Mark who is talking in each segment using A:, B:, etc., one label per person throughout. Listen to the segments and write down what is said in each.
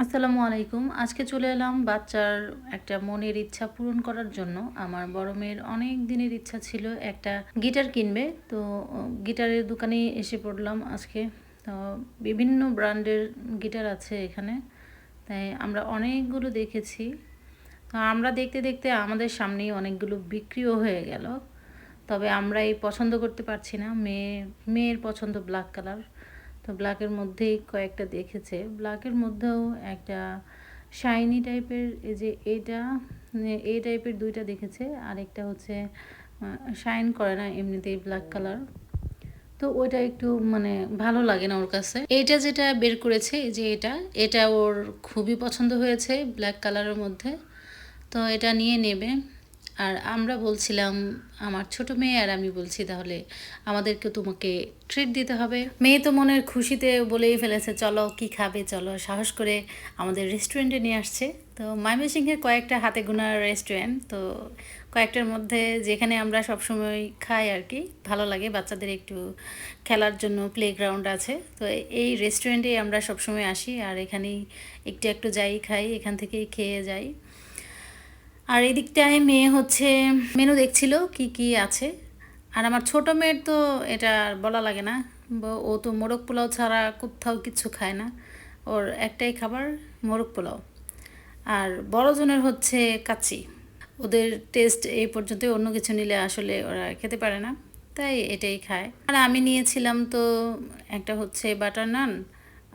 A: আসসালামু আলাইকুম। আজকে চলে এলাম বাচ্চার একটা মনের ইচ্ছা পূরণ করার জন্য। আমার বড় মেয়ের অনেক দিনের ইচ্ছা ছিল একটা গিটার কিনবে। তো গিটারের দোকানে এসে পড়লাম আজকে। তো বিভিন্ন ব্র্যান্ডের গিটার আছে এখানে। তাই আমরা অনেকগুলো দেখেছি। তো আমরা দেখতে দেখতে আমাদের সামনেই অনেকগুলো বিক্রিও হয়ে গেল। তবে আমরা এই পছন্দ করতে পারছি না। মেয়ের পছন্দ ব্ল্যাক কালার। তো ব্ল্যাকের মধ্যেই কয়েকটা দেখেছে। ব্ল্যাকের মধ্যেও একটা শাইনি টাইপের এই যে এইটা এই টাইপের দুইটা দেখেছে। আরেকটা হচ্ছে শাইন করে না, এমনিতেই ব্ল্যাক কালার। তো ওইটা একটু মানে ভালো লাগে না ওর কাছে। এইটা যেটা বের করেছে এই যে এটা ওর খুবই পছন্দ হয়েছে ব্ল্যাক কালারের মধ্যে। তো এটা নিয়ে নেবে। আর আমরা বলছিলাম, আমার ছোট মেয়ে আর আমি বলছি, তাহলে আমাদেরকে তোমাকে ট্রিট দিতে হবে। মেয়ে তো মনের খুশিতে বলেই ফেলেছে, চলো কি খাবে, চলো সাহস করে আমাদের রেস্টুরেন্টে নিয়ে আসছে। তো ময়মনসিংহের কয়েকটা হাতে গোনা রেস্টুরেন্ট, তো কয়েকটার মধ্যে যেখানে আমরা সবসময় খাই আর কি, ভালো লাগে বাচ্চাদের একটু খেলার জন্য প্লেগ্রাউন্ড আছে। তো এই রেস্টুরেন্টেই আমরা সবসময় আসি, আর এখানেই একটু যাই খাই, এখান থেকেই খেয়ে যাই। আর এদিকটায় মেয়ে হচ্ছে মেনু দেখছিল কি কি আছে। আর আমার ছোট মেয়ের তো এটা আর বলা লাগে না, ও তো মোরগ পোলাও ছাড়া কোথাও কিচ্ছু খায় না। ওর একটাই খাবার মোরগ পোলাও। আর বড়জনের হচ্ছে কাচ্চি। ওদের টেস্ট এই পর্যন্ত, অন্য কিছু নিলে আসলে ওরা খেতে পারে না, তাই এটাই খায়। আর আমি নিয়েছিলাম তো একটা হচ্ছে বাটার নান,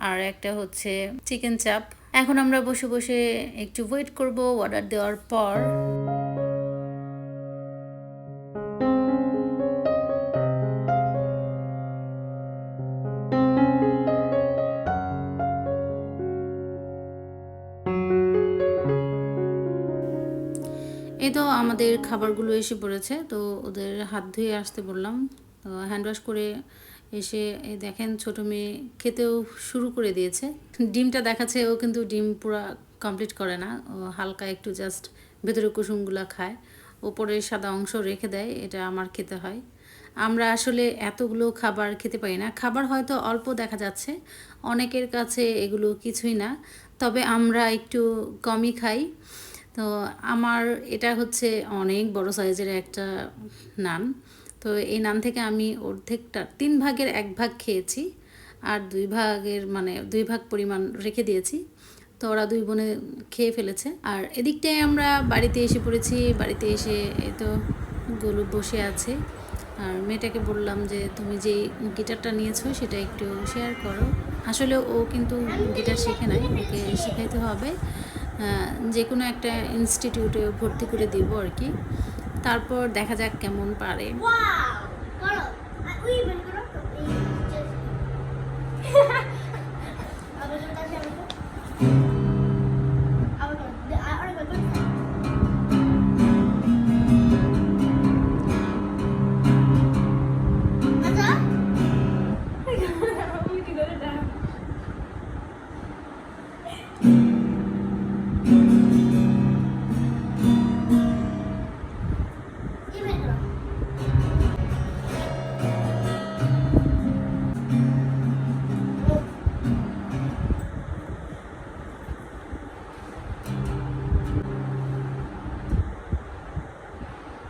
A: আর একটা হচ্ছে চিকেন চাপ। এখন আমরা বসে বসে একটু ওয়েট করব অর্ডার দেওয়ার পর। এই তো আমাদের খাবারগুলো এসে পড়েছে। তো ওদের হাত ধুয়ে আসতে বললাম। তো হ্যান্ড ওয়াশ করে এসে এই দেখেন ছোট মেয়ে খেতেও শুরু করে দিয়েছে। ডিমটা দেখাচ্ছে, ও কিন্তু ডিম পুরা কমপ্লিট করে না, ও হালকা একটু জাস্ট ভেতরে কুসুমগুলো খায়, ওপরে সাদা অংশ রেখে দেয়, এটা আমার খেতে হয়। আমরা আসলে এতগুলো খাবার খেতে পারি না। খাবার হয়তো অল্প দেখা যাচ্ছে, অনেকের কাছে এগুলো কিছুই না, তবে আমরা একটু কমই খাই। তো আমার এটা হচ্ছে অনেক বড় সাইজের একটা নান। তো এই নান থেকে আমি অর্ধেকটা 3 ভাগের 1 ভাগ খেয়েছি, আর 2 ভাগের মানে 2 ভাগ পরিমাণ রেখে দিয়েছি। তো ওরা 2 বোনে খেয়ে ফেলেছে। আর এদিকটায় আমরা বাড়িতে এসে পড়েছি। বাড়িতে এসে এই তো গোলু বসে আছে। আর মেয়েটাকে বললাম যে তুমি যেই গিটারটা নিয়েছো সেটা একটু শেয়ার করো। আসলে ও কিন্তু গিটার শেখে নাই, ওকে শেখাইতে হবে। যে কোনো একটা ইনস্টিটিউটে ভর্তি করে দিব আর কি, তারপর দেখা যাক কেমন পারে।